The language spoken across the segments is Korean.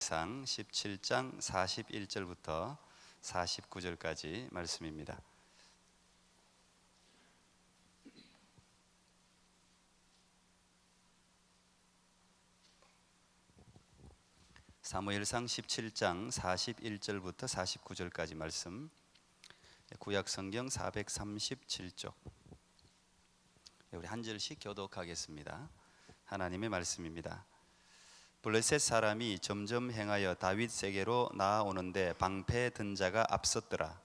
사무엘상 17장 41절부터 49절까지 말씀입니다. 사무엘상 17장 41절부터 49절까지 말씀, 구약성경 437쪽. 우리 한 절씩 교독하겠습니다. 하나님의 말씀입니다. 블레셋 사람이 점점 행하여 다윗에게로 나아오는데 방패 든 자가 앞섰더라.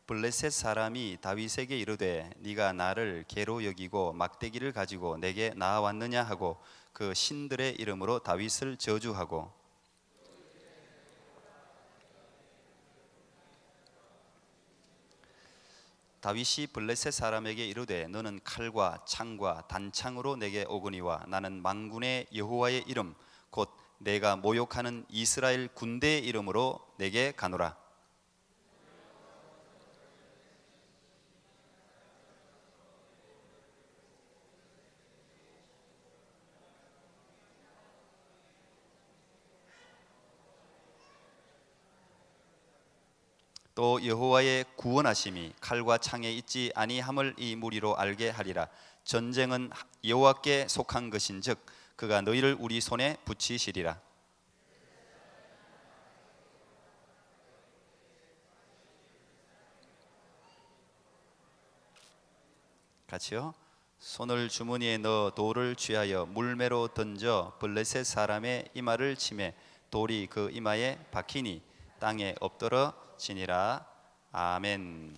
블레셋 사람이 다윗에게 이르되 네가 나를 개로 여기고 막대기를 가지고 내게 나아왔느냐 하고 그 신들의 이름으로 다윗을 저주하고 다윗이 블레셋 사람에게 이르되 너는 칼과 창과 단창으로 내게 오거니와 나는 만군의 여호와의 이름 곧 내가 모욕하는 이스라엘 군대의 이름으로 내게 가노라. 또 여호와의 구원하심이 칼과 창에 있지 아니함을 이 무리로 알게 하리라. 전쟁은 여호와께 속한 것인즉 그가 너희를 우리 손에 붙이시리라. 같이요. 손을 주머니에 넣어 돌을 쥐하여 물매로 던져 블레셋 사람의 이마를 치매 돌이 그 이마에 박히니 땅에 엎드러 지니라. 아멘.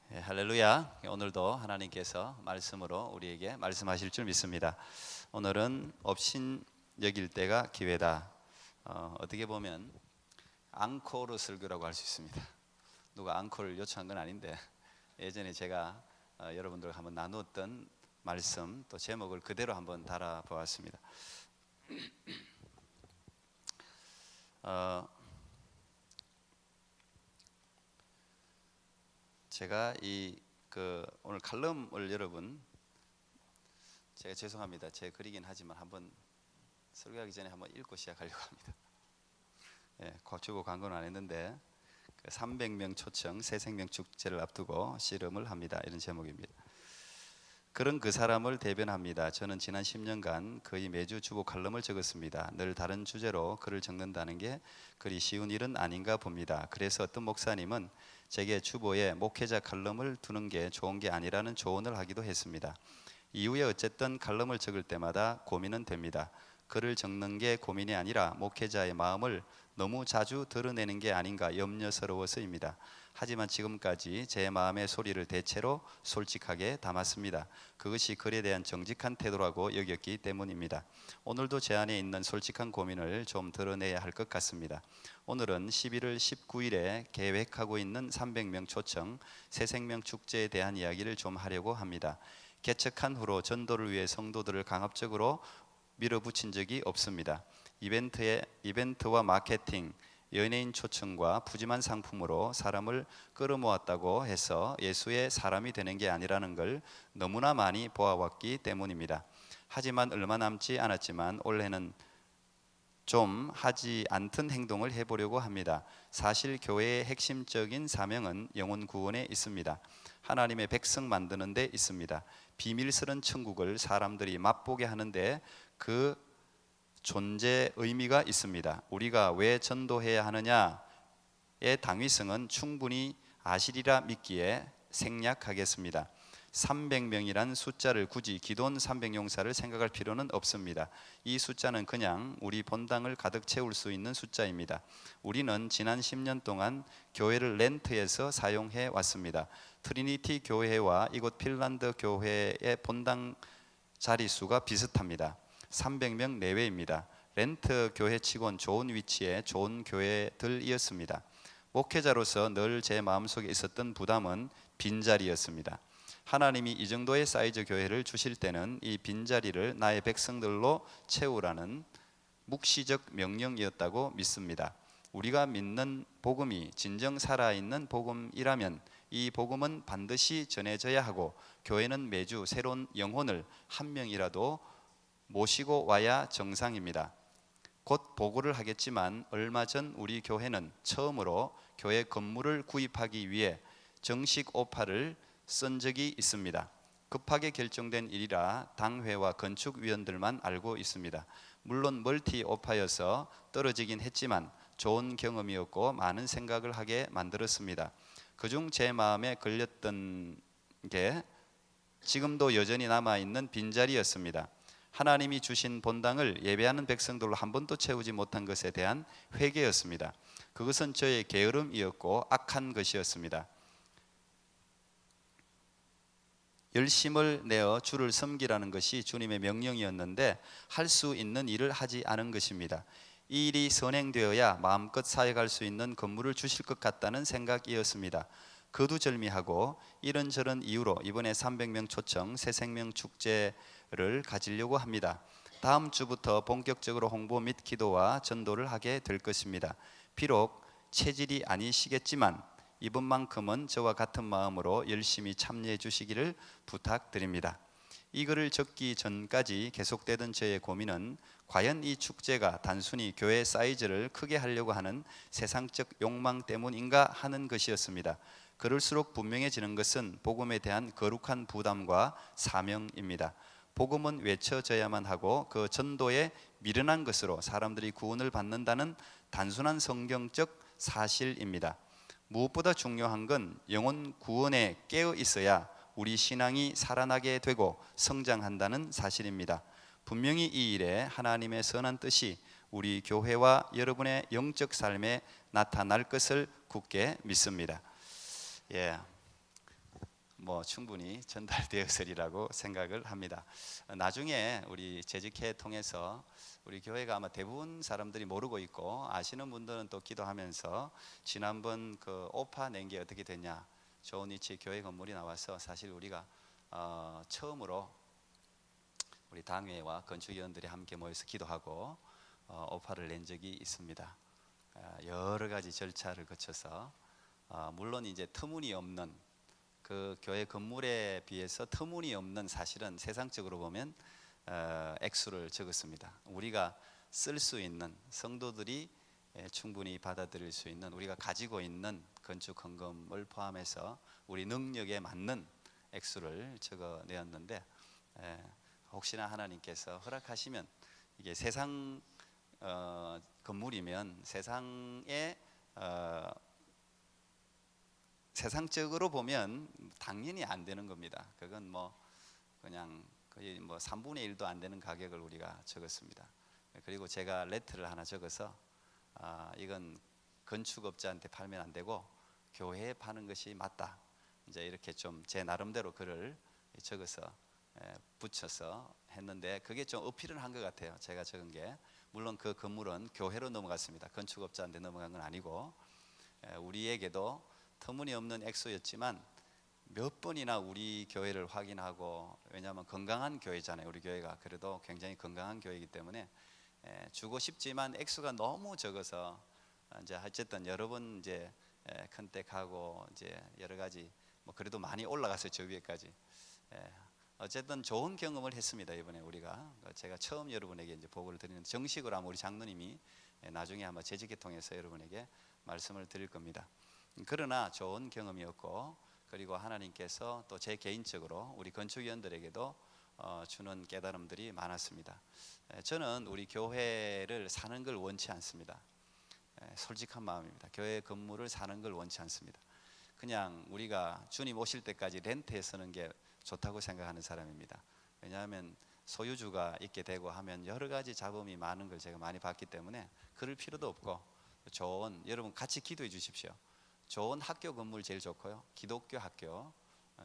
할렐루야. 오늘도 하나님께서 말씀으로 우리에게 말씀하실 줄 믿습니다. 오늘은 업신 여길 때가 기회다. 어떻게 보면 앙코르 설교라고 할 수 있습니다. 누가 앙코르를 요청한 건 아닌데 예전에 제가 여러분들과 한번 나누었던 말씀 또 제목을 그대로 한번 달아보았습니다. 제가 오늘 칼럼을 여러분, 제가 죄송합니다. 제 글이긴 하지만 한번 설교하기 전에 한번 읽고 시작하려고 합니다. 주고 광고는 안 했는데 300명 초청 새생명 축제를 앞두고 씨름을 합니다. 이런 제목입니다. 그런 그 사람을 대변합니다. 저는 지난 10년간 거의 매주 주보 칼럼을 적었습니다. 늘 다른 주제로 글을 적는다는 게 그리 쉬운 일은 아닌가 봅니다. 그래서 어떤 목사님은 제게 주보에 목회자 칼럼을 두는 게 좋은 게 아니라는 조언을 하기도 했습니다. 이후에 어쨌든 칼럼을 적을 때마다 고민은 됩니다. 글을 적는 게 고민이 아니라 목회자의 마음을 너무 자주 드러내는 게 아닌가 염려스러워서입니다. 하지만 지금까지 제 마음의 소리를 대체로 솔직하게 담았습니다. 그것이 글에 대한 정직한 태도라고 여겼기 때문입니다. 오늘도 제 안에 있는 솔직한 고민을 좀 드러내야 할 것 같습니다. 오늘은 11월 19일에 계획하고 있는 300명 초청 새생명 축제에 대한 이야기를 좀 하려고 합니다. 개척한 후로 전도를 위해 성도들을 강압적으로 밀어붙인 적이 없습니다. 이벤트와 마케팅, 연예인 초청과 푸짐한 상품으로 사람을 끌어모았다고 해서 예수의 사람이 되는 게 아니라는 걸 너무나 많이 보아왔기 때문입니다. 하지만 얼마 남지 않았지만 올해는 좀 하지 않던 행동을 해보려고 합니다. 사실 교회의 핵심적인 사명은 영혼 구원에 있습니다. 하나님의 백성 만드는 데 있습니다. 비밀스런 천국을 사람들이 맛보게 하는데 그 존재 의미가 있습니다. 우리가 왜 전도해야 하느냐의 당위성은 충분히 아시리라 믿기에 생략하겠습니다. 300명이란 숫자를 굳이 기돈 300용사를 생각할 필요는 없습니다. 이 숫자는 그냥 우리 본당을 가득 채울 수 있는 숫자입니다. 우리는 지난 10년 동안 교회를 렌트해서 사용해 왔습니다. 트리니티 교회와 이곳 핀란드 교회의 본당 자리수가 비슷합니다. 300명 내외입니다. 렌트 교회치곤 좋은 위치에 좋은 교회들이었습니다. 목회자로서 늘 제 마음속에 있었던 부담은 빈자리였습니다. 하나님이 이 정도의 사이즈 교회를 주실 때는 이 빈자리를 나의 백성들로 채우라는 묵시적 명령이었다고 믿습니다. 우리가 믿는 복음이 진정 살아있는 복음이라면 이 복음은 반드시 전해져야 하고 교회는 매주 새로운 영혼을 한 명이라도 모시고 와야 정상입니다. 곧 보고를 하겠지만 얼마 전 우리 교회는 처음으로 교회 건물을 구입하기 위해 정식 오파를 쓴 적이 있습니다. 급하게 결정된 일이라 당회와 건축위원들만 알고 있습니다. 물론 멀티 오파여서 떨어지긴 했지만 좋은 경험이었고 많은 생각을 하게 만들었습니다. 그중 제 마음에 걸렸던 게 지금도 여전히 남아있는 빈자리였습니다. 하나님이 주신 본당을 예배하는 백성들로 한 번도 채우지 못한 것에 대한 회개였습니다. 그것은 저의 게으름이었고 악한 것이었습니다. 열심을 내어 주를 섬기라는 것이 주님의 명령이었는데 할 수 있는 일을 하지 않은 것입니다. 이 일이 선행되어야 마음껏 사역할 수 있는 건물을 주실 것 같다는 생각이었습니다. 거두절미하고 이런저런 이유로 이번에 300명 초청 새생명 축제를 가지려고 합니다. 다음 주부터 본격적으로 홍보 및 기도와 전도를 하게 될 것입니다. 비록 체질이 아니시겠지만 이번만큼은 저와 같은 마음으로 열심히 참여해 주시기를 부탁드립니다. 이 글을 적기 전까지 계속되던 저의 고민은 과연 이 축제가 단순히 교회 사이즈를 크게 하려고 하는 세상적 욕망 때문인가 하는 것이었습니다. 그럴수록 분명해지는 것은 복음에 대한 거룩한 부담과 사명입니다. 복음은 외쳐져야만 하고 그 전도에 미련한 것으로 사람들이 구원을 받는다는 단순한 성경적 사실입니다. 무엇보다 중요한 건 영혼 구원에 깨어 있어야 우리 신앙이 살아나게 되고 성장한다는 사실입니다. 분명히 이 일에 하나님의 선한 뜻이 우리 교회와 여러분의 영적 삶에 나타날 것을 굳게 믿습니다. 충분히 전달되었으리라고 생각을 합니다. 나중에 우리 재직회 통해서 우리 교회가 아마 대부분 사람들이 모르고 있고 아시는 분들은 또 기도하면서 지난번 그 오파 낸 게 어떻게 됐냐, 좋은 위치 교회 건물이 나와서 사실 우리가 처음으로 우리 당회와 건축위원들이 함께 모여서 기도하고 오파를 낸 적이 있습니다. 여러 가지 절차를 거쳐서 물론 이제 터무니없는 그 교회 건물에 비해서 터무니없는 사실은 세상적으로 보면 액수를 적었습니다. 우리가 쓸 수 있는 성도들이 충분히 받아들일 수 있는 우리가 가지고 있는 건축 헌금을 포함해서 우리 능력에 맞는 액수를 적어내었는데 혹시나 하나님께서 허락하시면 이게 세상 건물이면 세상적으로 보면 당연히 안 되는 겁니다. 그건 그냥 거의 3분의 1도 안 되는 가격을 우리가 적었습니다. 그리고 제가 레터를 하나 적어서 이건 건축업자한테 팔면 안 되고 교회에 파는 것이 맞다. 이제 이렇게 좀 제 나름대로 글을 적어서 붙여서 했는데 그게 좀 어필을 한 것 같아요. 제가 적은 게 물론 그 건물은 교회로 넘어갔습니다. 건축업자한테 넘어간 건 아니고 우리에게도 터무니없는 액수였지만 몇 번이나 우리 교회를 확인하고, 왜냐하면 건강한 교회잖아요. 우리 교회가 그래도 굉장히 건강한 교회이기 때문에 주고 싶지만 액수가 너무 적어서 이제 어쨌든 여러 번 이제 컨택하고 이제 여러 가지 그래도 많이 올라갔어요. 저 위에까지. 어쨌든 좋은 경험을 했습니다. 이번에 우리가 제가 처음 여러분에게 이제 보고를 드리는 정식으로 아마 우리 장로님이 나중에 아마 재직회 통해서 여러분에게 말씀을 드릴 겁니다. 그러나 좋은 경험이었고 그리고 하나님께서 또 제 개인적으로 우리 건축위원들에게도 주는 깨달음들이 많았습니다. 저는 우리 교회를 사는 걸 원치 않습니다. 솔직한 마음입니다. 교회 건물을 사는 걸 원치 않습니다. 그냥 우리가 주님 오실 때까지 렌트에 쓰는 게 좋다고 생각하는 사람입니다. 왜냐하면 소유주가 있게 되고 하면 여러 가지 잡음이 많은 걸 제가 많이 봤기 때문에 그럴 필요도 없고, 좋은, 여러분 같이 기도해 주십시오. 좋은 학교 건물 제일 좋고요. 기독교 학교.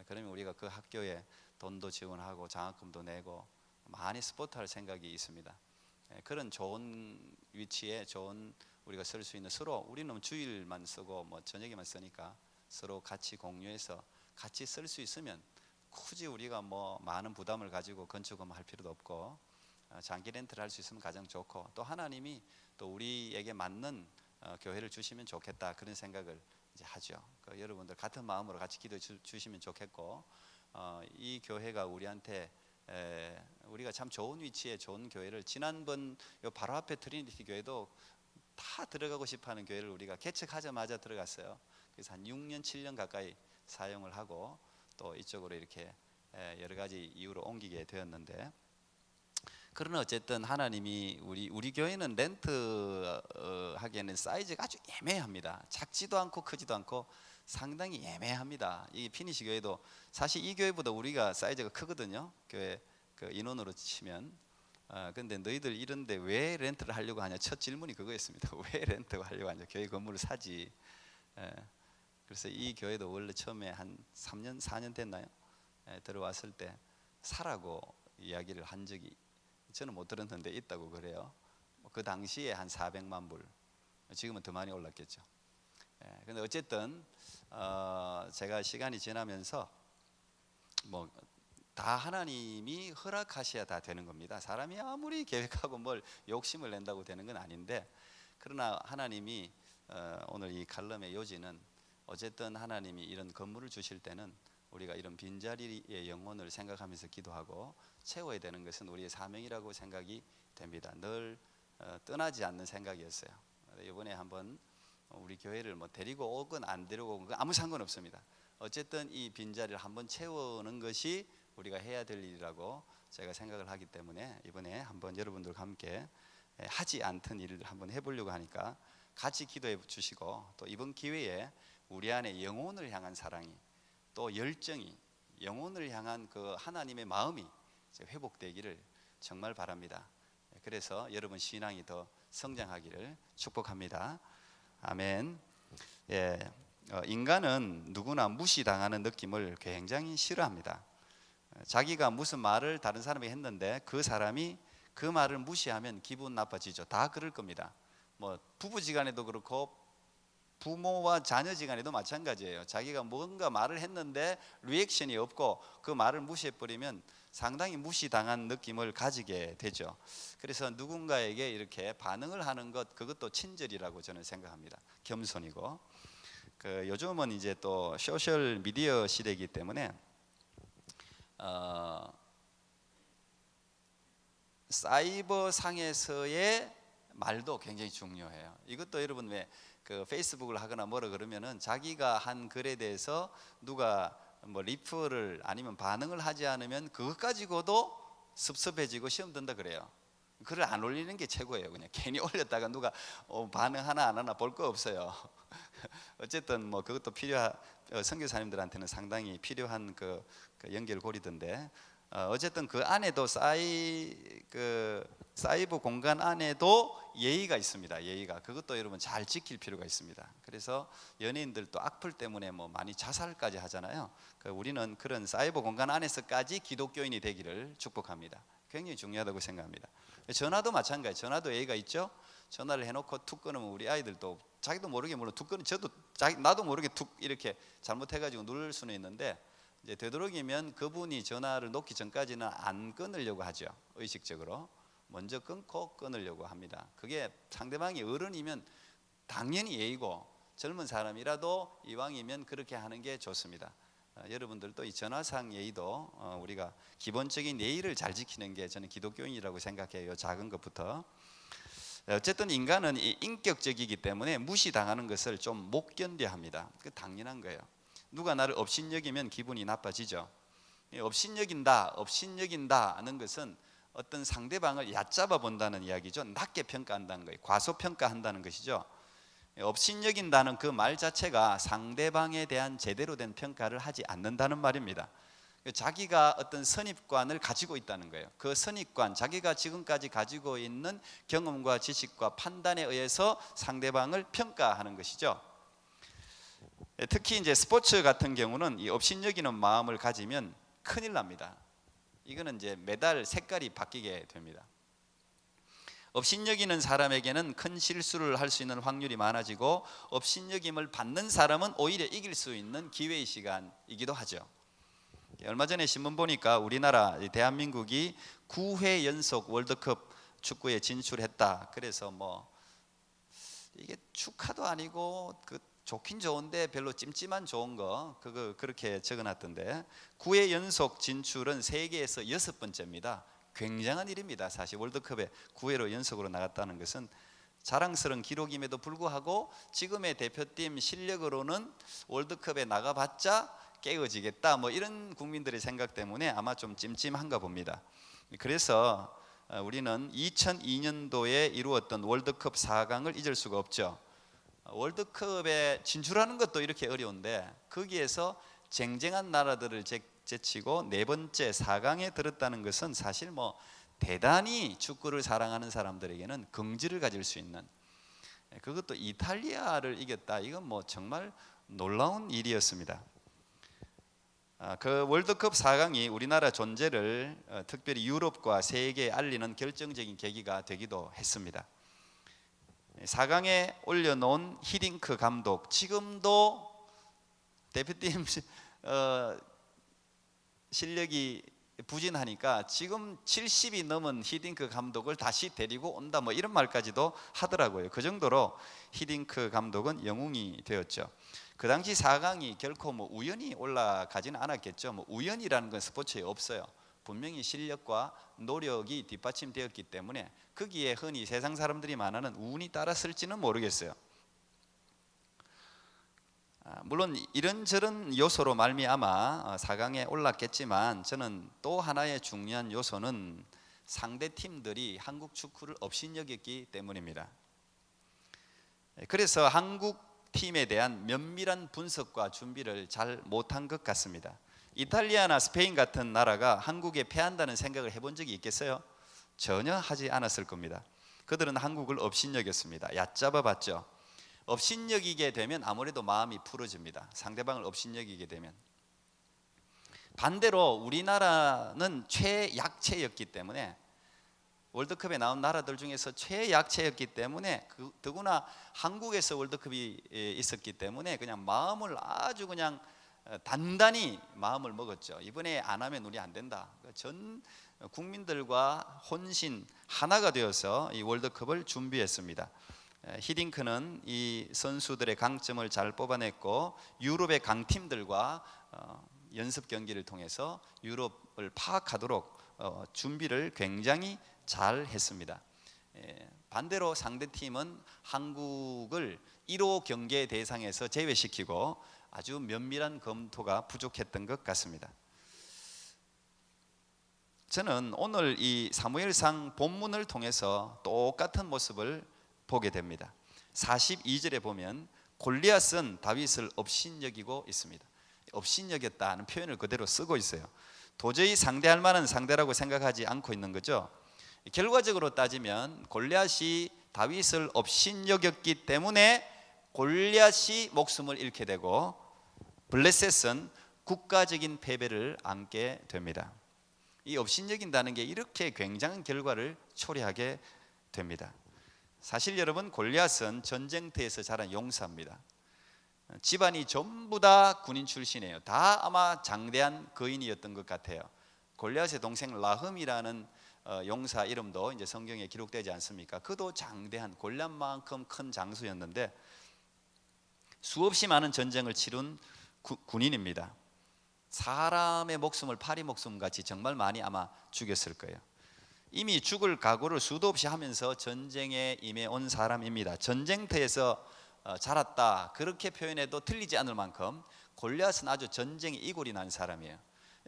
그러면 우리가 그 학교에 돈도 지원하고 장학금도 내고 많이 스포트할 생각이 있습니다. 그런 좋은 위치에 좋은 우리가 쓸 수 있는, 서로 우리는 주일만 쓰고 저녁에만 쓰니까 서로 같이 공유해서 같이 쓸 수 있으면 굳이 우리가 많은 부담을 가지고 건축을 할 필요도 없고 장기 렌트를 할 수 있으면 가장 좋고, 또 하나님이 또 우리에게 맞는 교회를 주시면 좋겠다, 그런 생각을 이제 하죠. 여러분들 같은 마음으로 같이 기도해 주시면 좋겠고, 이 교회가 우리한테 우리가 참 좋은 위치에 좋은 교회를, 지난번 요 바로 앞에 트리니티 교회도 다 들어가고 싶어하는 교회를 우리가 개척하자마자 들어갔어요. 그래서 한 6년 7년 가까이 사용을 하고 또 이쪽으로 이렇게 여러 가지 이유로 옮기게 되었는데, 그러나 어쨌든 하나님이 우리 교회는 렌트 하기에는 사이즈가 아주 애매합니다. 작지도 않고 크지도 않고 상당히 애매합니다. 이 피니시 교회도 사실 이 교회보다 우리가 사이즈가 크거든요. 교회 그 인원으로 치면. 근데 너희들 이런데 왜 렌트를 하려고 하냐, 첫 질문이 그거였습니다. 왜 렌트를 하려고 하냐, 교회 건물을 사지. 그래서 이 교회도 원래 처음에 한 3년 4년 됐나요? 들어왔을 때 사라고 이야기를 한 적이, 저는 못 들었는데 있다고 그래요. 그 당시에 한 400만 불, 지금은 더 많이 올랐겠죠. 근데 어쨌든 제가 시간이 지나면서 뭐 다 하나님이 허락하셔야 다 되는 겁니다. 사람이 아무리 계획하고 뭘 욕심을 낸다고 되는 건 아닌데, 그러나 하나님이 오늘 이 칼럼의 요지는 어쨌든 하나님이 이런 건물을 주실 때는 우리가 이런 빈자리의 영혼을 생각하면서 기도하고 채워야 되는 것은 우리의 사명이라고 생각이 됩니다. 늘 떠나지 않는 생각이었어요. 이번에 한번 우리 교회를 뭐 데리고 오건 안 데리고 오건 아무 상관없습니다. 어쨌든 이 빈자리를 한번 채우는 것이 우리가 해야 될 일이라고 제가 생각을 하기 때문에 이번에 한번 여러분들과 함께 하지 않던 일을 한번 해보려고 하니까 같이 기도해 주시고, 또 이번 기회에 우리 안에 영혼을 향한 사랑이, 또 열정이, 영혼을 향한 그 하나님의 마음이 회복되기를 정말 바랍니다. 그래서 여러분 신앙이 더 성장하기를 축복합니다. 아멘. 인간은 누구나 무시당하는 느낌을 굉장히 싫어합니다. 자기가 무슨 말을 다른 사람이 했는데 그 사람이 그 말을 무시하면 기분 나빠지죠. 다 그럴 겁니다. 뭐 부부지간에도 그렇고 부모와 자녀지간에도 마찬가지예요. 자기가 뭔가 말을 했는데 리액션이 없고 그 말을 무시해버리면 상당히 무시당한 느낌을 가지게 되죠. 그래서 누군가에게 이렇게 반응을 하는 것, 그것도 친절이라고 저는 생각합니다. 겸손이고. 요즘은 이제 또 소셜 미디어 시대이기 때문에 사이버 상에서의 말도 굉장히 중요해요. 이것도 여러분 왜 그 페이스북을 하거나 뭐라 그러면은 자기가 한 글에 대해서 누가 뭐 리플을 아니면 반응을 하지 않으면 그것 가지고도 섭섭해지고 시험 든다 그래요. 글을 안 올리는 게 최고예요. 그냥 괜히 올렸다가 누가 반응하나 안 하나 볼 거 없어요. 어쨌든 뭐 그것도 선교사님들한테는 상당히 필요한 그 연결고리던데, 어쨌든 그 안에도 사이버 공간 안에도 예의가 있습니다. 예의가, 그것도 여러분 잘 지킬 필요가 있습니다. 그래서 연예인들도 악플 때문에 뭐 많이 자살까지 하잖아요. 우리는 그런 사이버 공간 안에서까지 기독교인이 되기를 축복합니다. 굉장히 중요하다고 생각합니다. 전화도 마찬가지. 전화도 예의가 있죠. 전화를 해놓고 툭 끊으면 우리 아이들도 자기도 모르게, 물론 툭 끊으면 나도 모르게 툭 이렇게 잘못해가지고 누를 수는 있는데, 이제 되도록이면 그분이 전화를 놓기 전까지는 안 끊으려고 하죠. 의식적으로 먼저 끊고 끊으려고 합니다. 그게 상대방이 어른이면 당연히 예의고, 젊은 사람이라도 이왕이면 그렇게 하는 게 좋습니다. 여러분들도 이 전화상 예의도 우리가 기본적인 예의를 잘 지키는 게 저는 기독교인이라고 생각해요. 작은 것부터. 어쨌든 인간은 인격적이기 때문에 무시당하는 것을 좀 못 견뎌합니다. 그 당연한 거예요. 누가 나를 업신여기면 기분이 나빠지죠. 업신여긴다는 것은 어떤 상대방을 얕잡아 본다는 이야기죠. 낮게 평가한다는 거예요. 과소평가한다는 것이죠. 업신여긴다는 그 말 자체가 상대방에 대한 제대로 된 평가를 하지 않는다는 말입니다. 자기가 어떤 선입관을 가지고 있다는 거예요. 그 선입관, 자기가 지금까지 가지고 있는 경험과 지식과 판단에 의해서 상대방을 평가하는 것이죠. 특히 이제 스포츠 같은 경우는 이 업신여기는 마음을 가지면 큰일 납니다. 이거는 이제 매달 색깔이 바뀌게 됩니다. 업신여기는 사람에게는 큰 실수를 할 수 있는 확률이 많아지고, 업신여김을 받는 사람은 오히려 이길 수 있는 기회의 시간이기도 하죠. 얼마 전에 신문 보니까 우리나라 대한민국이 9회 연속 월드컵 축구에 진출했다. 그래서 뭐 이게 축하도 아니고 좋긴 좋은데 별로 찜찜한 좋은 거 그거 그렇게 적어놨던데 9회 연속 진출은 세계에서 6번째입니다. 굉장한 일입니다. 사실 월드컵에 9회로 연속으로 나갔다는 것은 자랑스러운 기록임에도 불구하고 지금의 대표팀 실력으로는 월드컵에 나가봤자 깨어지겠다 뭐 이런 국민들의 생각 때문에 아마 좀 찜찜한가 봅니다. 그래서 우리는 2002년도에 이루었던 월드컵 4강을 잊을 수가 없죠. 월드컵에 진출하는 것도 이렇게 어려운데 거기에서 쟁쟁한 나라들을 제치고 네 번째 4강에 들었다는 것은 사실 뭐 대단히 축구를 사랑하는 사람들에게는 긍지를 가질 수 있는, 그것도 이탈리아를 이겼다. 이건 뭐 정말 놀라운 일이었습니다. 그 월드컵 4강이 우리나라 존재를 특별히 유럽과 세계에 알리는 결정적인 계기가 되기도 했습니다. 4강에 올려놓은 히딩크 감독, 지금도 대표팀 실력이 부진하니까 지금 70이 넘은 히딩크 감독을 다시 데리고 온다 뭐 이런 말까지도 하더라고요. 그 정도로 히딩크 감독은 영웅이 되었죠. 그 당시 4강이 결코 뭐 우연히 올라가지는 않았겠죠. 뭐 우연이라는 건 스포츠에 없어요. 분명히 실력과 노력이 뒷받침되었기 때문에 거기에 흔히 세상 사람들이 말하는 운이 따랐을지는 모르겠어요. 물론 이런저런 요소로 말미암아 4강에 올랐겠지만 저는 또 하나의 중요한 요소는 상대 팀들이 한국 축구를 업신여겼기 때문입니다. 그래서 한국 팀에 대한 면밀한 분석과 준비를 잘 못한 것 같습니다. 이탈리아나 스페인 같은 나라가 한국에 패한다는 생각을 해본 적이 있겠어요? 전혀 하지 않았을 겁니다. 그들은 한국을 업신여겼습니다. 얕잡아 봤죠. 업신여기게 되면 아무래도 마음이 풀어집니다. 상대방을 업신여기게 되면. 반대로 우리나라는 최약체였기 때문에, 월드컵에 나온 나라들 중에서 최약체였기 때문에, 더구나 한국에서 월드컵이 있었기 때문에 그냥 마음을 아주 그냥 단단히 마음을 먹었죠. 이번에 안 하면 우리 안 된다. 전 국민들과 혼신 하나가 되어서 이 월드컵을 준비했습니다. 히딩크는 이 선수들의 강점을 잘 뽑아냈고 유럽의 강팀들과 연습 경기를 통해서 유럽을 파악하도록 준비를 굉장히 잘 했습니다. 반대로 상대팀은 한국을 1호 경계 대상에서 제외시키고 아주 면밀한 검토가 부족했던 것 같습니다. 저는 오늘 이 사무엘상 본문을 통해서 똑같은 모습을 보게 됩니다. 42절에 보면 골리앗은 다윗을 업신여기고 있습니다. 업신여겼다는 표현을 그대로 쓰고 있어요. 도저히 상대할 만한 상대라고 생각하지 않고 있는 거죠. 결과적으로 따지면 골리앗이 다윗을 업신여겼기 때문에 골리앗이 목숨을 잃게 되고 블레셋은 국가적인 패배를 안게 됩니다. 이 업신여긴다는 게 이렇게 굉장한 결과를 초래하게 됩니다. 사실 여러분, 골리앗은 전쟁터에서 자란 용사입니다. 집안이 전부 다 군인 출신이에요. 다 아마 장대한 거인이었던 것 같아요. 골리앗의 동생 라흠이라는 용사 이름도 이제 성경에 기록되지 않습니까? 그도 장대한 골리앗만큼 큰 장수였는데 수없이 많은 전쟁을 치룬 군인입니다. 사람의 목숨을 파리 목숨같이 정말 많이 아마 죽였을 거예요. 이미 죽을 각오를 수도 없이 하면서 전쟁에 임해온 사람입니다. 전쟁터에서 자랐다 그렇게 표현해도 틀리지 않을 만큼 골리앗은 아주 전쟁에 이골이 난 사람이에요.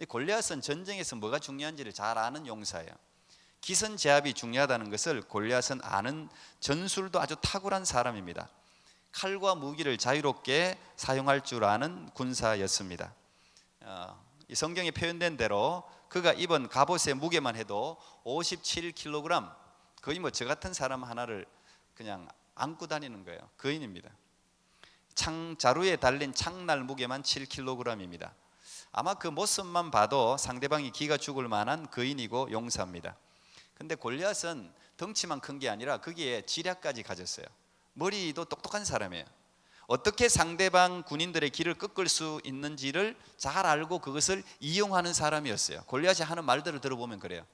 골리앗은 전쟁에서 뭐가 중요한지를 잘 아는 용사예요. 기선제압이 중요하다는 것을 골리앗은 아는, 전술도 아주 탁월한 사람입니다. 칼과 무기를 자유롭게 사용할 줄 아는 군사였습니다. 이 성경에 표현된 대로 그가 입은 갑옷의 무게만 해도 57kg, 거의 뭐 저 같은 사람 하나를 그냥 안고 다니는 거예요. 거인입니다. 자루에 달린 창날 무게만 7kg입니다. 아마 그 모습만 봐도 상대방이 기가 죽을 만한 거인이고 용사입니다. 근데 골리앗은 덩치만 큰 게 아니라 거기에 지략까지 가졌어요. 머리도 똑똑한 사람이에요. 어떻게 상대방 군인들의 길을 꺾을 수 있는지를 잘 알고 그것을 이용하는 사람이었어요. 골리앗이 하는 말들을 들어보면 그래요.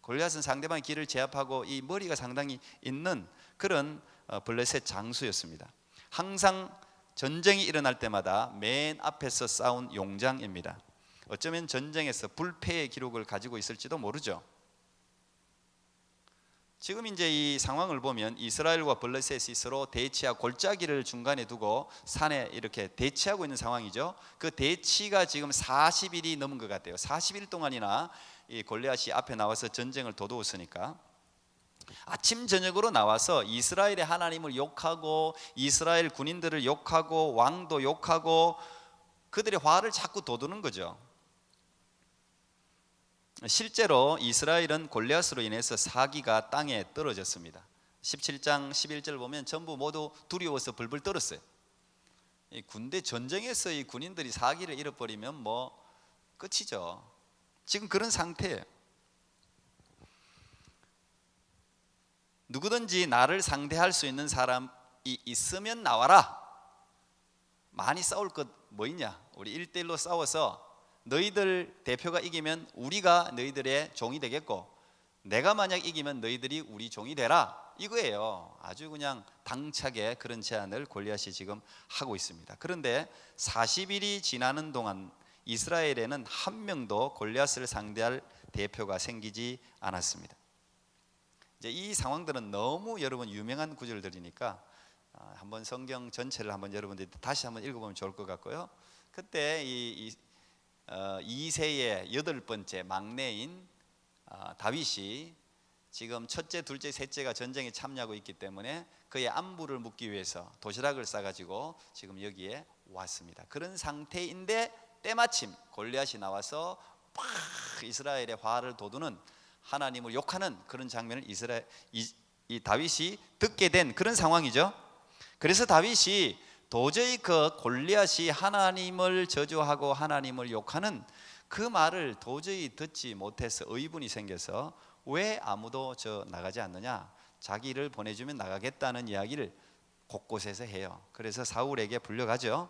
골리앗은 상대방의 길을 제압하고 이 머리가 상당히 있는 그런 블레셋 장수였습니다. 항상 전쟁이 일어날 때마다 맨 앞에서 싸운 용장입니다. 어쩌면 전쟁에서 불패의 기록을 가지고 있을지도 모르죠. 지금 이제 이 상황을 보면 이스라엘과 블레셋이 서로 대치하고 골짜기를 중간에 두고 산에 이렇게 대치하고 있는 상황이죠. 그 대치가 지금 40일이 넘은 것 같아요. 40일 동안이나 이 골리앗이 앞에 나와서 전쟁을 도두었으니까 아침 저녁으로 나와서 이스라엘의 하나님을 욕하고 이스라엘 군인들을 욕하고 왕도 욕하고 그들의 화를 자꾸 돋우는 거죠. 실제로 이스라엘은 골리앗으로 인해서 사기가 땅에 떨어졌습니다. 17장 11절 보면 전부 모두 두려워서 벌벌 떨었어요. 이 군대 전쟁에서 이 군인들이 사기를 잃어버리면 뭐 끝이죠. 지금 그런 상태예요. 누구든지 나를 상대할 수 있는 사람이 있으면 나와라. 많이 싸울 것 뭐 있냐? 우리 1대1로 싸워서 너희들 대표가 이기면 우리가 너희들의 종이 되겠고 내가 만약 이기면 너희들이 우리 종이 되라, 이거예요. 아주 그냥 당차게 그런 제안을 골리앗이 지금 하고 있습니다. 그런데 40일이 지나는 동안 이스라엘에는 한 명도 골리앗을 상대할 대표가 생기지 않았습니다. 이제 이 상황들은 너무 여러분 유명한 구절들이니까 한번 성경 전체를 한번 여러분들이 다시 한번 읽어보면 좋을 것 같고요. 그때 이세의 8번째 막내인 다윗이 지금 첫째, 둘째, 셋째가 전쟁에 참여하고 있기 때문에 그의 안부를 묻기 위해서 도시락을 싸가지고 지금 여기에 왔습니다. 그런 상태인데 때마침 골리앗이 나와서 팍 이스라엘의 화를 돋우는, 하나님을 욕하는 그런 장면을 이 다윗이 듣게 된 그런 상황이죠. 그래서 다윗이 도저히 그 골리앗이 하나님을 저주하고 하나님을 욕하는 그 말을 도저히 듣지 못해서 의문이 생겨서 왜 아무도 나가지 않느냐, 자기를 보내주면 나가겠다는 이야기를 곳곳에서 해요. 그래서 사울에게 불려가죠.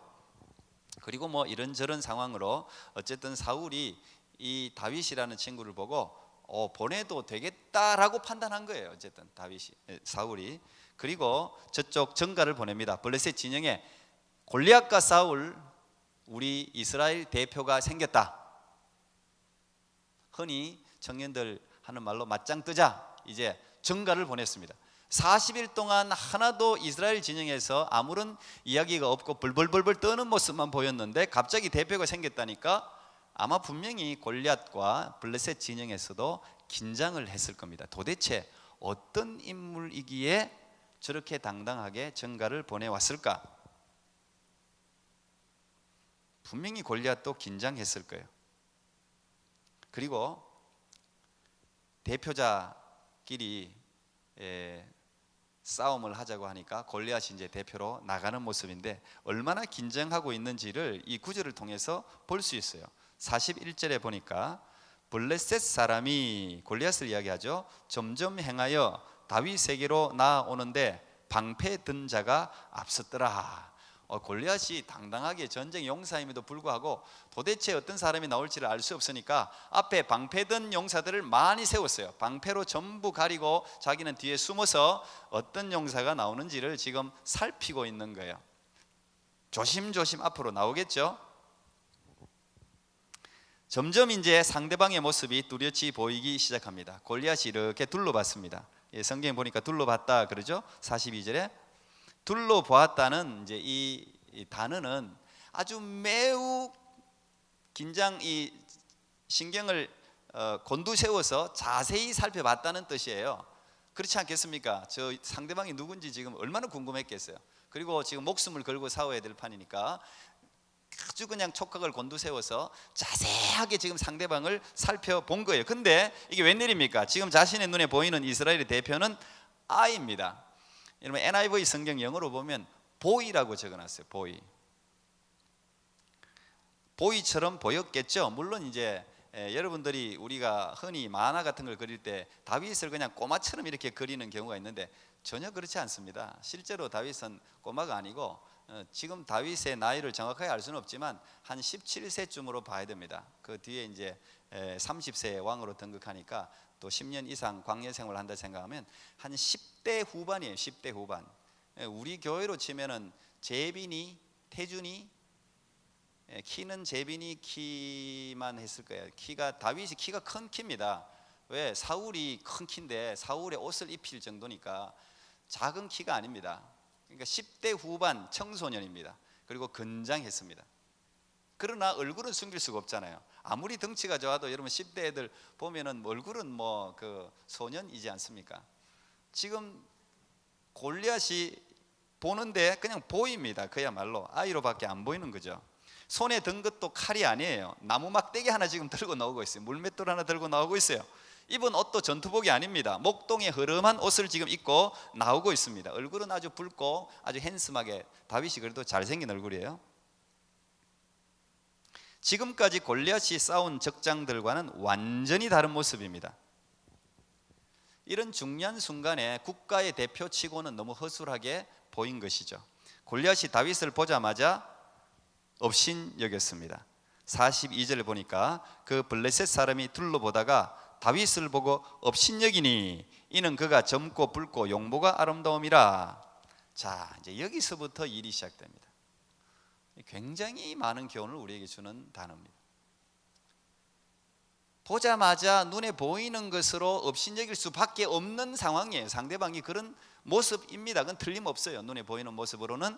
그리고 뭐 이런저런 상황으로 어쨌든 사울이 이 다윗이라는 친구를 보고 보내도 되겠다라고 판단한 거예요. 어쨌든 사울이. 그리고 저쪽 전가를 보냅니다. 블레셋 진영에 골리앗과 싸울 우리 이스라엘 대표가 생겼다. 흔히 청년들 하는 말로 맞짱 뜨자, 이제 전가를 보냈습니다. 40일 동안 하나도 이스라엘 진영에서 아무런 이야기가 없고 벌벌벌벌 떠는 모습만 보였는데 갑자기 대표가 생겼다니까 아마 분명히 골리앗과 블레셋 진영에서도 긴장을 했을 겁니다. 도대체 어떤 인물이기에 저렇게 당당하게 전가를 보내왔을까? 분명히 골리앗도 긴장했을 거예요. 그리고 대표자끼리 싸움을 하자고 하니까 골리앗이 이제 대표로 나가는 모습인데 얼마나 긴장하고 있는지를 이 구절을 통해서 볼 수 있어요. 41절에 보니까 블레셋 사람이 골리앗을 이야기하죠. 점점 행하여 다윗에게로 나아오는데 방패 든 자가 앞섰더라. 골리앗이 당당하게 전쟁 용사임에도 불구하고 도대체 어떤 사람이 나올지를 알 수 없으니까 앞에 방패 든 용사들을 많이 세웠어요. 방패로 전부 가리고 자기는 뒤에 숨어서 어떤 용사가 나오는지를 지금 살피고 있는 거예요. 조심조심 앞으로 나오겠죠. 점점 이제 상대방의 모습이 뚜렷이 보이기 시작합니다. 골리앗이 이렇게 둘러봤습니다. 성경에 보니까 둘러봤다 그러죠. 42절에 둘러보았다는 이제 이 단어는 아주 매우 신경을 곤두세워서 자세히 살펴봤다는 뜻이에요. 그렇지 않겠습니까? 저 상대방이 누군지 지금 얼마나 궁금했겠어요. 그리고 지금 목숨을 걸고 싸워야 될 판이니까 아주 그냥 촉각을 곤두세워서 자세하게 지금 상대방을 살펴본 거예요. 근데 이게 웬일입니까? 지금 자신의 눈에 보이는 이스라엘의 대표는 I입니다. 여러분 NIV 성경 영어로 보면 보이라고 적어놨어요. 보이처럼 보였겠죠. 물론 이제 여러분들이 우리가 흔히 만화 같은 걸 그릴 때 다윗을 그냥 꼬마처럼 이렇게 그리는 경우가 있는데 전혀 그렇지 않습니다. 실제로 다윗은 꼬마가 아니고 지금 다윗의 나이를 정확하게 알 수는 없지만 한 17세쯤으로 봐야 됩니다. 그 뒤에 이제 30세의 왕으로 등극하니까 또 10년 이상 광야 생활을 한다 생각하면 한 10대 후반이에요. 10대 후반. 우리 교회로 치면은 재빈이 태준이, 키는 제빈이 키만 했을 거예요. 다윗이 키가 큰 키입니다. 왜? 사울이 큰 키인데 사울의 옷을 입힐 정도니까 작은 키가 아닙니다. 그러니까 10대 후반 청소년입니다. 그리고 건장했습니다. 그러나 얼굴은 숨길 수가 없잖아요. 아무리 덩치가 좋아도 여러분 10대 애들 보면은 얼굴은 뭐 그 소년이지 않습니까? 지금 골리앗이 보는데 그냥 보입니다. 그야말로 아이로밖에 안 보이는 거죠. 손에 든 것도 칼이 아니에요. 나무 막대기 하나 지금 들고 나오고 있어요. 물맷돌 하나 들고 나오고 있어요. 입은 옷도 전투복이 아닙니다. 목동에 흐름한 옷을 지금 입고 나오고 있습니다. 얼굴은 아주 붉고 아주 핸섬하게, 다윗이 그래도 잘생긴 얼굴이에요. 지금까지 골리앗이 싸운 적장들과는 완전히 다른 모습입니다. 이런 중요한 순간에 국가의 대표치고는 너무 허술하게 보인 것이죠. 골리앗이 다윗을 보자마자 업신여겼습니다. 42절 보니까 그 블레셋 사람이 둘러보다가 다윗을 보고 업신여기니 이는 그가 젊고 붉고 용모가 아름다움이라. 자, 이제 여기서부터 일이 시작됩니다. 굉장히 많은 교훈을 우리에게 주는 단어입니다. 보자마자 눈에 보이는 것으로 업신여길 수밖에 없는 상황이에요. 상대방이 그런 모습입니다. 그건 틀림없어요. 눈에 보이는 모습으로는.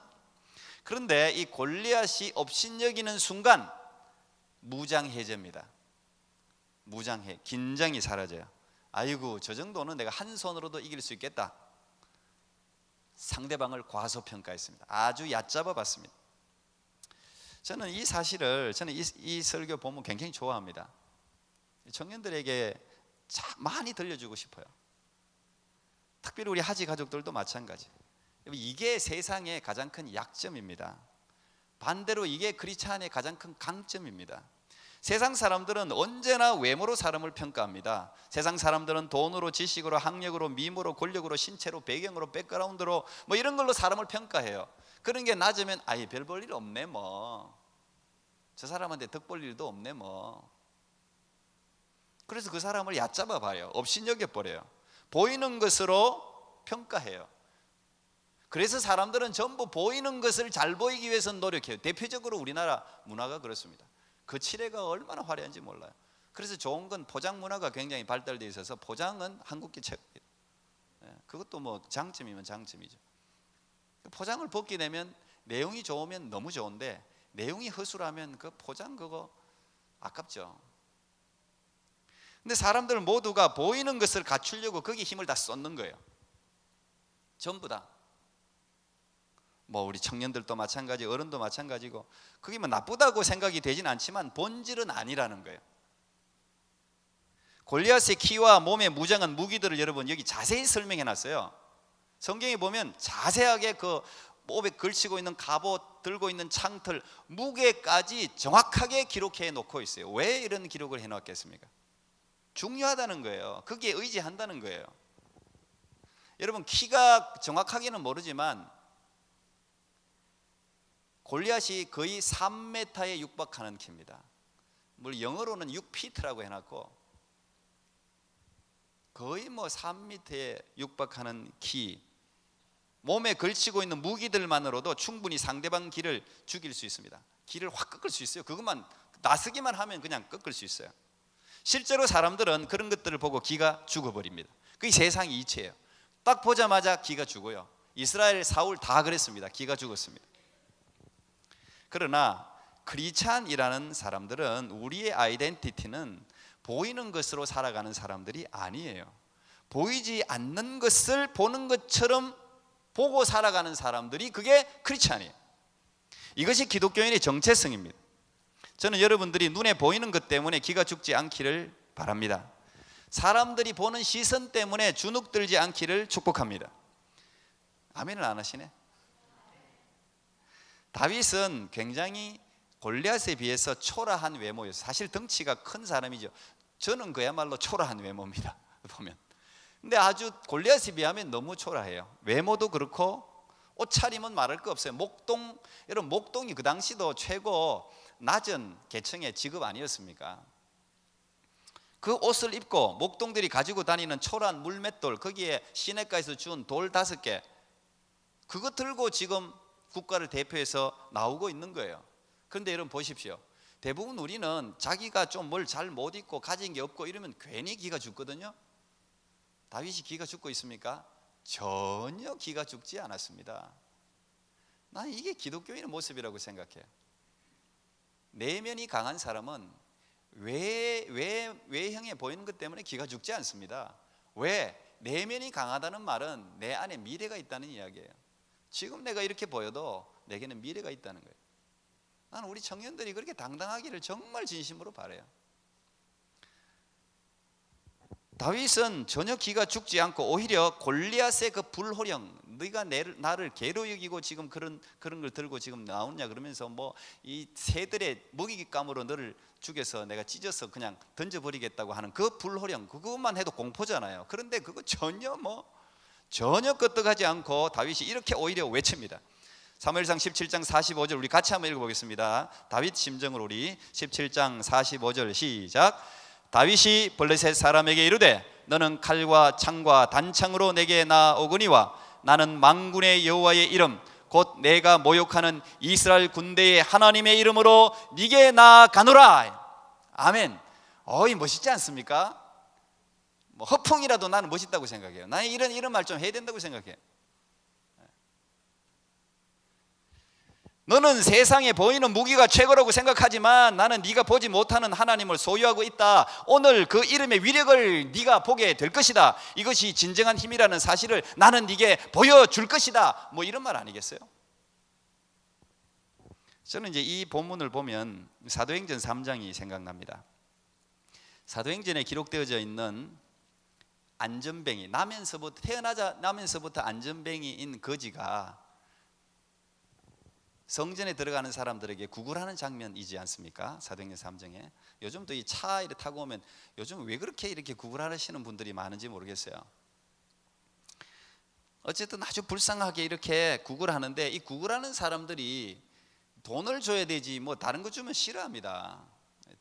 그런데 이 골리앗이 업신여기는 순간 무장해제입니다. 무장해, 긴장이 사라져요. 아이고, 저 정도는 내가 한 손으로도 이길 수 있겠다. 상대방을 과소평가했습니다. 아주 얕잡아 봤습니다. 저는 이 사실을, 이 설교 보면 굉장히 좋아합니다. 청년들에게 많이 들려주고 싶어요. 특별히 우리 하지 가족들도 마찬가지. 이게 세상의 가장 큰 약점입니다. 반대로 이게 크리스찬의 가장 큰 강점입니다. 세상 사람들은 언제나 외모로 사람을 평가합니다. 세상 사람들은 돈으로, 지식으로, 학력으로, 미모로, 권력으로, 신체로, 배경으로, 백그라운드로 뭐 이런 걸로 사람을 평가해요. 그런 게 낮으면 아이 별 볼 일 없네 뭐, 저 사람한테 덕 볼 일도 없네 뭐. 그래서 그 사람을 얕잡아 봐요. 업신여겨 버려요. 보이는 것으로 평가해요. 그래서 사람들은 전부 보이는 것을 잘 보이기 위해서 노력해요. 대표적으로 우리나라 문화가 그렇습니다. 그 칠해가 얼마나 화려한지 몰라요. 그래서 좋은 건 포장 문화가 굉장히 발달되어 있어서 포장은 한국계 최고예요. 그것도 뭐 장점이면 장점이죠. 포장을 벗게 되면 내용이 좋으면 너무 좋은데 내용이 허술하면 그 포장 그거 아깝죠. 근데 사람들 모두가 보이는 것을 갖추려고 거기에 힘을 다 쏟는 거예요. 전부 다. 뭐 우리 청년들도 마찬가지, 어른도 마찬가지고, 그게 뭐 나쁘다고 생각이 되진 않지만 본질은 아니라는 거예요. 골리앗의 키와 몸의 무장한 무기들을 여러분 여기 자세히 설명해 놨어요. 성경에 보면 자세하게 그 몸에 걸치고 있는 갑옷, 들고 있는 창틀, 무게까지 정확하게 기록해 놓고 있어요. 왜 이런 기록을 해 놓았겠습니까? 중요하다는 거예요. 거기에 의지한다는 거예요. 여러분 키가 정확하게는 모르지만 골리앗이 거의 3m에 육박하는 키입니다. 물론 영어로는 6피트라고 해놨고 거의 뭐 3m에 육박하는 키, 몸에 걸치고 있는 무기들만으로도 충분히 상대방 기를 죽일 수 있습니다. 기를 확 꺾을 수 있어요. 그것만 나서기만 하면 그냥 꺾을 수 있어요. 실제로 사람들은 그런 것들을 보고 기가 죽어버립니다. 그게 세상 이치예요. 딱 보자마자 기가 죽어요. 이스라엘 사울 다 그랬습니다. 기가 죽었습니다. 그러나 크리스찬이라는 사람들은 우리의 아이덴티티는 보이는 것으로 살아가는 사람들이 아니에요. 보이지 않는 것을 보는 것처럼 보고 살아가는 사람들이 그게 크리스찬이에요. 이것이 기독교인의 정체성입니다. 저는 여러분들이 눈에 보이는 것 때문에 기가 죽지 않기를 바랍니다. 사람들이 보는 시선 때문에 주눅들지 않기를 축복합니다. 아멘을 안 하시네? 다윗은 굉장히 골리앗에 비해서 초라한 외모였어요. 사실 덩치가 큰 사람이죠. 저는 그야말로 초라한 외모입니다. 보면. 근데 아주 골리앗에 비하면 너무 초라해요. 외모도 그렇고 옷차림은 말할 거 없어요. 목동, 여러분 목동이 그 당시도 최고 낮은 계층의 직업 아니었습니까? 그 옷을 입고 목동들이 가지고 다니는 초라한 물맷돌, 거기에 시냇가에서 준 돌 5개, 그거 들고 지금 국가를 대표해서 나오고 있는 거예요. 그런데 여러분 보십시오. 대부분 우리는 자기가 좀 뭘 잘 못 입고 가진 게 없고 이러면 괜히 기가 죽거든요. 다윗이 기가 죽고 있습니까? 전혀 기가 죽지 않았습니다. 난 이게 기독교인의 모습이라고 생각해요. 내면이 강한 사람은 외형에 보이는 것 때문에 기가 죽지 않습니다. 왜? 내면이 강하다는 말은 내 안에 미래가 있다는 이야기예요. 지금 내가 이렇게 보여도 내게는 미래가 있다는 거예요. 나는 우리 청년들이 그렇게 당당하기를 정말 진심으로 바라요. 다윗은 전혀 기가 죽지 않고 오히려 골리앗의 그 불호령, 네가 나를 개로 여기고 지금 그런 걸 들고 지금 나오냐 그러면서 뭐 이 새들의 먹이감으로 너를 죽여서 내가 찢어서 그냥 던져버리겠다고 하는 그 불호령, 그것만 해도 공포잖아요. 그런데 그거 전혀 끄떡하지 않고 다윗이 이렇게 오히려 외칩니다. 사무엘상 17장 45절 우리 같이 한번 읽어보겠습니다. 다윗 심정을 우리 17장 45절 시작. 다윗이 블레셋 사람에게 이르되 너는 칼과 창과 단창으로 내게 나오거니와 나는 만군의 여호와의 이름 곧 내가 모욕하는 이스라엘 군대의 하나님의 이름으로 네게 나아가노라. 아멘. 어이 멋있지 않습니까? 뭐 허풍이라도 나는 멋있다고 생각해요. 나는 이런 말 좀 해야 된다고 생각해요. 너는 세상에 보이는 무기가 최고라고 생각하지만 나는 네가 보지 못하는 하나님을 소유하고 있다. 오늘 그 이름의 위력을 네가 보게 될 것이다. 이것이 진정한 힘이라는 사실을 나는 네게 보여줄 것이다. 뭐 이런 말 아니겠어요? 저는 이제 이 본문을 보면 사도행전 3장이 생각납니다. 사도행전에 기록되어져 있는 안전뱅이, 태어나자마자부터 안전뱅이인 거지가 성전에 들어가는 사람들에게 구걸하는 장면이지 않습니까? 사도행전 3장에. 요즘도 이 차 이렇게 타고 오면 요즘 왜 그렇게 이렇게 구걸하시는 분들이 많은지 모르겠어요. 어쨌든 아주 불쌍하게 이렇게 구걸하는데 이 구걸하는 사람들이 돈을 줘야 되지 뭐 다른 거 주면 싫어합니다.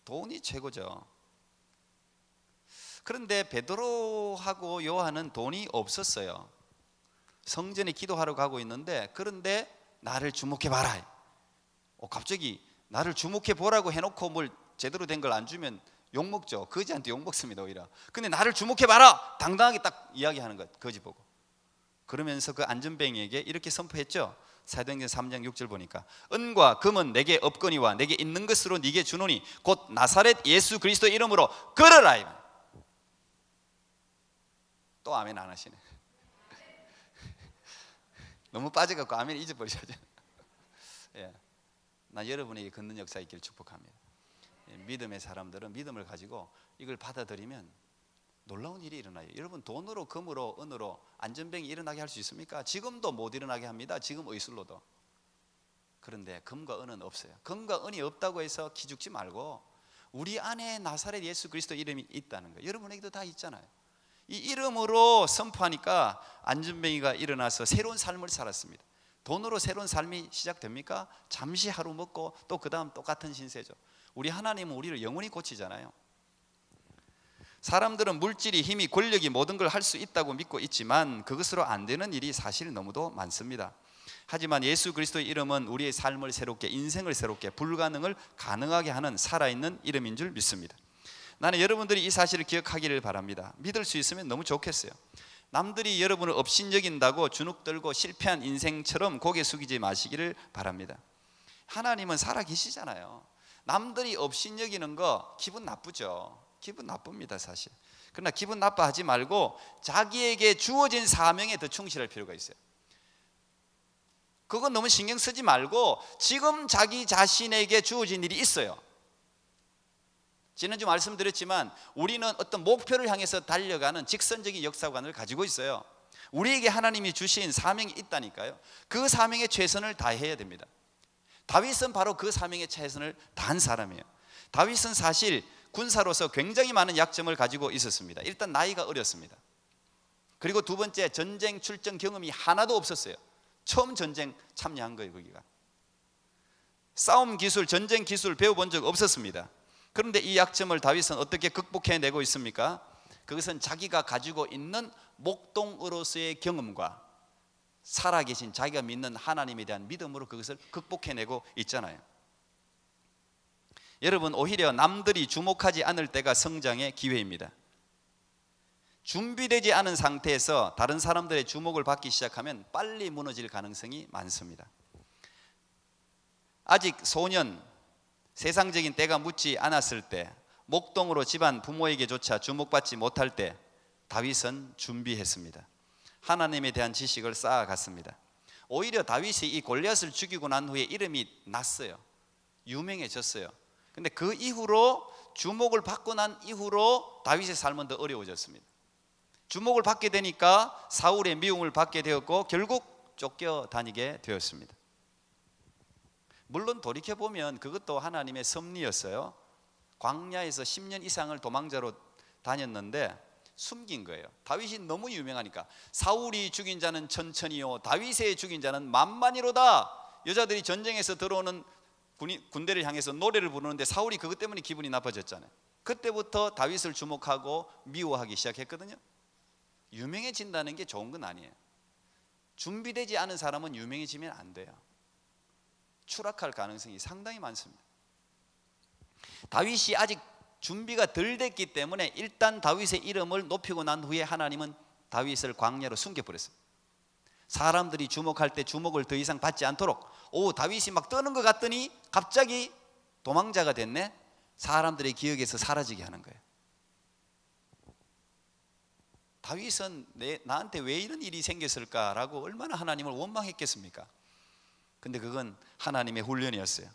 돈이 최고죠. 그런데 베드로하고 요한은 돈이 없었어요. 성전에 기도하러 가고 있는데 그런데 나를 주목해 봐라. 갑자기 나를 주목해 보라고 해놓고 뭘 제대로 된 걸 안 주면 욕 먹죠. 거지한테 욕 먹습니다 오히려. 근데 나를 주목해 봐라 당당하게 딱 이야기하는 것, 거지 보고. 그러면서 그 안전뱅이에게 이렇게 선포했죠. 사도행전 3장 6절 보니까 은과 금은 내게 없거니와 내게 있는 것으로 네게 주노니 곧 나사렛 예수 그리스도 이름으로 걸어라. 또 아멘 안 하시네. 너무 빠져갖고 아멘 잊어버리셔야죠. 예. 나 여러분에게 걷는 역사 있기를 축복합니다. 예. 믿음의 사람들은 믿음을 가지고 이걸 받아들이면 놀라운 일이 일어나요. 여러분 돈으로 금으로 은으로 안전뱅이 일어나게 할 수 있습니까? 지금도 못 일어나게 합니다. 지금 의술로도. 그런데 금과 은은 없어요. 금과 은이 없다고 해서 기죽지 말고 우리 안에 나사렛 예수 그리스도 이름이 있다는 거예요. 여러분에게도 다 있잖아요. 이 이름으로 선포하니까 안전뱅이가 일어나서 새로운 삶을 살았습니다. 돈으로 새로운 삶이 시작됩니까? 잠시 하루 먹고 또 그 다음 똑같은 신세죠. 우리 하나님은 우리를 영원히 고치잖아요. 사람들은 물질이, 힘이, 권력이 모든 걸 할 수 있다고 믿고 있지만 그것으로 안 되는 일이 사실 너무도 많습니다. 하지만 예수 그리스도의 이름은 우리의 삶을 새롭게, 인생을 새롭게, 불가능을 가능하게 하는 살아있는 이름인 줄 믿습니다. 나는 여러분들이 이 사실을 기억하기를 바랍니다. 믿을 수 있으면 너무 좋겠어요. 남들이 여러분을 업신여긴다고 주눅 들고 실패한 인생처럼 고개 숙이지 마시기를 바랍니다. 하나님은 살아계시잖아요. 남들이 업신여기는 거 기분 나쁘죠. 기분 나쁩니다 사실. 그러나 기분 나빠하지 말고 자기에게 주어진 사명에 더 충실할 필요가 있어요. 그건 너무 신경 쓰지 말고 지금 자기 자신에게 주어진 일이 있어요. 지난주 말씀드렸지만 우리는 어떤 목표를 향해서 달려가는 직선적인 역사관을 가지고 있어요. 우리에게 하나님이 주신 사명이 있다니까요. 그 사명에 최선을 다해야 됩니다. 다윗은 바로 그 사명에 최선을 다한 사람이에요. 다윗은 사실 군사로서 굉장히 많은 약점을 가지고 있었습니다. 일단 나이가 어렸습니다. 그리고 두 번째 전쟁 출전 경험이 하나도 없었어요. 처음 전쟁 참여한 거예요. 거기가 싸움 기술, 전쟁 기술 배워본 적 없었습니다. 그런데 이 약점을 다윗은 어떻게 극복해내고 있습니까? 그것은 자기가 가지고 있는 목동으로서의 경험과 살아계신 자기가 믿는 하나님에 대한 믿음으로 그것을 극복해내고 있잖아요. 여러분, 오히려 남들이 주목하지 않을 때가 성장의 기회입니다. 준비되지 않은 상태에서 다른 사람들의 주목을 받기 시작하면 빨리 무너질 가능성이 많습니다. 아직 소년, 세상적인 때가 묻지 않았을 때, 목동으로 집안 부모에게조차 주목받지 못할 때 다윗은 준비했습니다. 하나님에 대한 지식을 쌓아갔습니다. 오히려 다윗이 이 골리앗을 죽이고 난 후에 이름이 났어요. 유명해졌어요. 근데 그 이후로, 주목을 받고 난 이후로 다윗의 삶은 더 어려워졌습니다. 주목을 받게 되니까 사울의 미움을 받게 되었고 결국 쫓겨다니게 되었습니다. 물론 돌이켜보면 그것도 하나님의 섭리였어요. 광야에서 10년 이상을 도망자로 다녔는데 숨긴 거예요. 다윗이 너무 유명하니까. 사울이 죽인 자는 천천히요, 다윗의 죽인 자는 만만이로다. 여자들이 전쟁에서 들어오는 군대를 향해서 노래를 부르는데 사울이 그것 때문에 기분이 나빠졌잖아요. 그때부터 다윗을 주목하고 미워하기 시작했거든요. 유명해진다는 게 좋은 건 아니에요. 준비되지 않은 사람은 유명해지면 안 돼요. 추락할 가능성이 상당히 많습니다. 다윗이 아직 준비가 덜 됐기 때문에 일단 다윗의 이름을 높이고 난 후에 하나님은 다윗을 광야로 숨겨버렸어요. 사람들이 주목할 때 주목을 더 이상 받지 않도록. 다윗이 막 떠는 것 같더니 갑자기 도망자가 됐네. 사람들의 기억에서 사라지게 하는 거예요. 다윗은 나한테 왜 이런 일이 생겼을까라고 얼마나 하나님을 원망했겠습니까? 근데 그건 하나님의 훈련이었어요.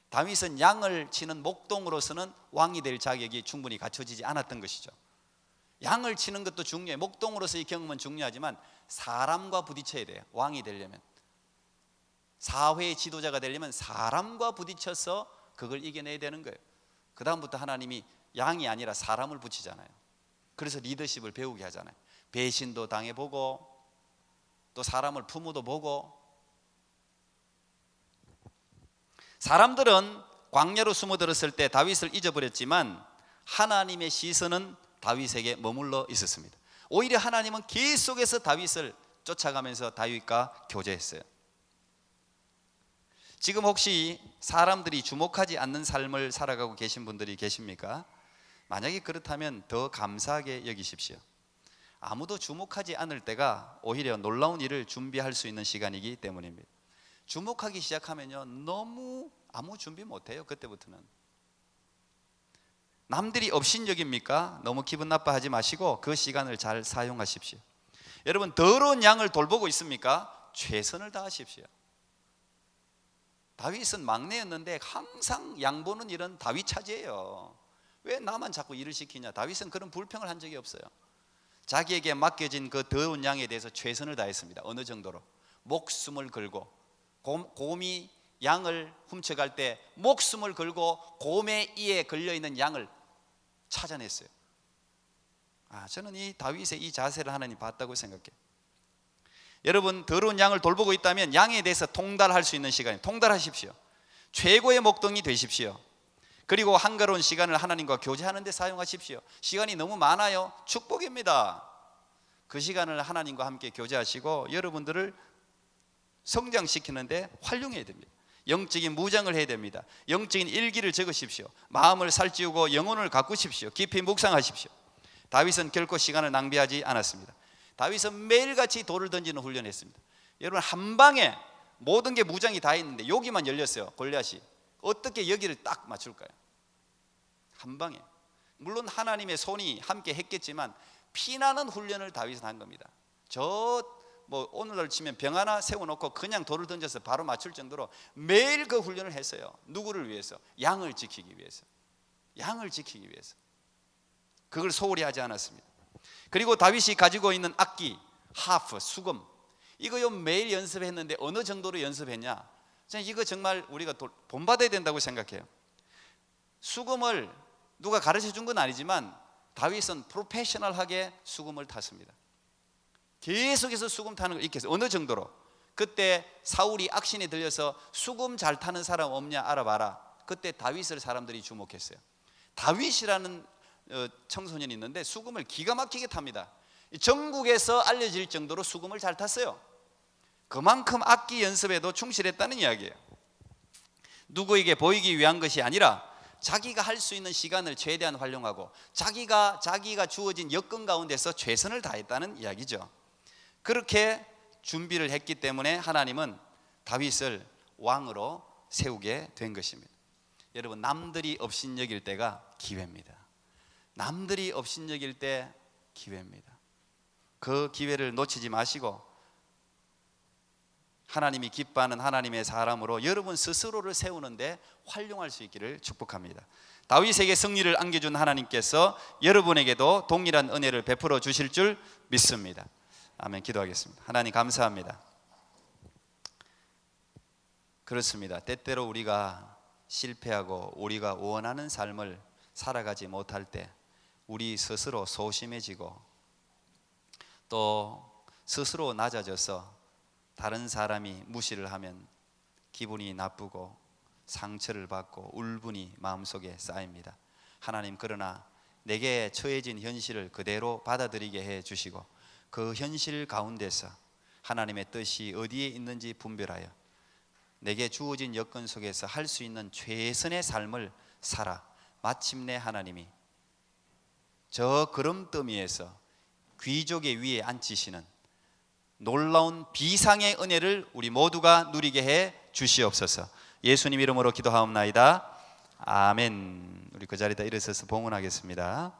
다윗은 양을 치는 목동으로서는 왕이 될 자격이 충분히 갖춰지지 않았던 것이죠. 양을 치는 것도 중요해요. 목동으로서의 경험은 중요하지만 사람과 부딪혀야 돼요. 왕이 되려면, 사회의 지도자가 되려면 사람과 부딪혀서 그걸 이겨내야 되는 거예요. 그 다음부터 하나님이 양이 아니라 사람을 붙이잖아요. 그래서 리더십을 배우게 하잖아요. 배신도 당해보고 또 사람을 품어도 보고. 사람들은 광야로 숨어들었을 때 다윗을 잊어버렸지만 하나님의 시선은 다윗에게 머물러 있었습니다. 오히려 하나님은 계속해서 다윗을 쫓아가면서 다윗과 교제했어요. 지금 혹시 사람들이 주목하지 않는 삶을 살아가고 계신 분들이 계십니까? 만약에 그렇다면 더 감사하게 여기십시오. 아무도 주목하지 않을 때가 오히려 놀라운 일을 준비할 수 있는 시간이기 때문입니다. 주목하기 시작하면요, 너무 아무 준비 못해요. 그때부터는 남들이 업신여깁니까? 너무 기분 나빠하지 마시고 그 시간을 잘 사용하십시오. 여러분, 더러운 양을 돌보고 있습니까? 최선을 다하십시오. 다윗은 막내였는데 항상 양 보는 일은 다윗 차지예요. 왜 나만 자꾸 일을 시키냐? 다윗은 그런 불평을 한 적이 없어요. 자기에게 맡겨진 그 더러운 양에 대해서 최선을 다했습니다. 어느 정도로? 목숨을 걸고, 곰이 양을 훔쳐갈 때 목숨을 걸고 곰의 이에 걸려있는 양을 찾아냈어요. 저는 이 다윗의 이 자세를 하나님 봤다고 생각해요. 여러분, 더러운 양을 돌보고 있다면 양에 대해서 통달할 수 있는 시간에 통달하십시오. 최고의 목동이 되십시오. 그리고 한가로운 시간을 하나님과 교제하는 데 사용하십시오. 시간이 너무 많아요. 축복입니다. 그 시간을 하나님과 함께 교제하시고 여러분들을 성장시키는데 활용해야 됩니다. 영적인 무장을 해야 됩니다. 영적인 일기를 적으십시오. 마음을 살찌우고 영혼을 가꾸십시오. 깊이 묵상하십시오. 다윗은 결코 시간을 낭비하지 않았습니다. 다윗은 매일같이 돌을 던지는 훈련을 했습니다. 여러분, 한 방에 모든 게 무장이 다 있는데 여기만 열렸어요. 골리앗이. 어떻게 여기를 딱 맞출까요? 한 방에. 물론 하나님의 손이 함께 했겠지만 피나는 훈련을 다윗은 한 겁니다. 오늘날 치면 병 하나 세워놓고 그냥 돌을 던져서 바로 맞출 정도로 매일 그 훈련을 했어요. 누구를 위해서? 양을 지키기 위해서. 양을 지키기 위해서. 그걸 소홀히 하지 않았습니다. 그리고 다윗이 가지고 있는 악기, 하프, 수금, 이거요 매일 연습했는데 어느 정도로 연습했냐? 저는 이거 정말 우리가 본받아야 된다고 생각해요. 수금을 누가 가르쳐 준 건 아니지만 다윗은 프로페셔널하게 수금을 탔습니다. 계속해서 수금 타는 걸 익혔어요. 어느 정도로? 그때 사울이 악신에 들려서 수금 잘 타는 사람 없냐 알아봐라. 그때 다윗을 사람들이 주목했어요. 다윗이라는 청소년이 있는데 수금을 기가 막히게 탑니다. 전국에서 알려질 정도로 수금을 잘 탔어요. 그만큼 악기 연습에도 충실했다는 이야기예요. 누구에게 보이기 위한 것이 아니라 자기가 할 수 있는 시간을 최대한 활용하고 자기가 주어진 여건 가운데서 최선을 다했다는 이야기죠. 그렇게 준비를 했기 때문에 하나님은 다윗을 왕으로 세우게 된 것입니다. 여러분, 남들이 업신여길 때가 기회입니다. 남들이 업신여길 때 기회입니다. 그 기회를 놓치지 마시고 하나님이 기뻐하는 하나님의 사람으로 여러분 스스로를 세우는데 활용할 수 있기를 축복합니다. 다윗에게 승리를 안겨준 하나님께서 여러분에게도 동일한 은혜를 베풀어 주실 줄 믿습니다. 아멘. 기도하겠습니다. 하나님 감사합니다. 그렇습니다. 때때로 우리가 실패하고 우리가 원하는 삶을 살아가지 못할 때 우리 스스로 소심해지고 또 스스로 낮아져서 다른 사람이 무시를 하면 기분이 나쁘고 상처를 받고 울분이 마음속에 쌓입니다. 하나님, 그러나 내게 처해진 현실을 그대로 받아들이게 해 주시고 그 현실 가운데서 하나님의 뜻이 어디에 있는지 분별하여 내게 주어진 여건 속에서 할 수 있는 최선의 삶을 살아 마침내 하나님이 저 구름더미에서 귀족의 위에 앉히시는 놀라운 비상의 은혜를 우리 모두가 누리게 해 주시옵소서. 예수님 이름으로 기도하옵나이다. 아멘. 우리 그 자리에다 일어서서 봉헌하겠습니다.